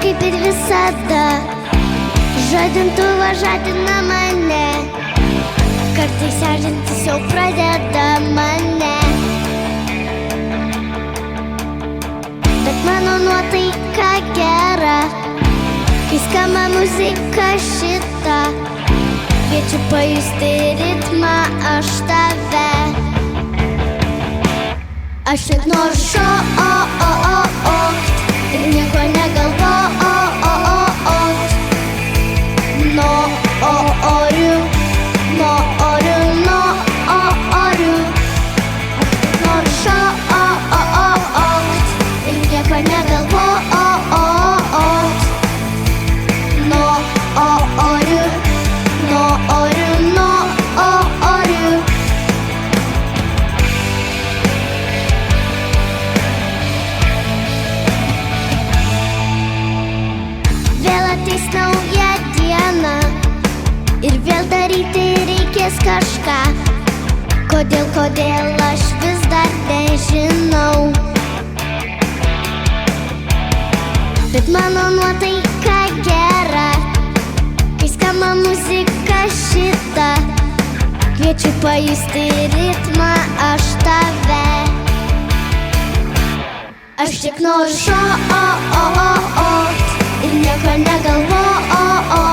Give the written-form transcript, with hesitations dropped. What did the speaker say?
kaip ir visada, žadintuvą žadina mane, kartais erzantis jau pradeda mane. Bet mano nuotaika gera, kai skamba muzika šita, kviečiu pajusti ritmą aš tave. Aš tik noriu šokt ir nieko negalvot. Noriu. Noriu šokt ir nieko negalvot. Noriu. Vėl ateis nauja diena ir vėl daryti reikės kažką. Kodėl aš vis dar nežinau. Bet mano nuotaika gera, kai skamba muzika šita, kviečiu pajusti ritmą aš tave. Aš tik noriu šokt ir nieko negalvot.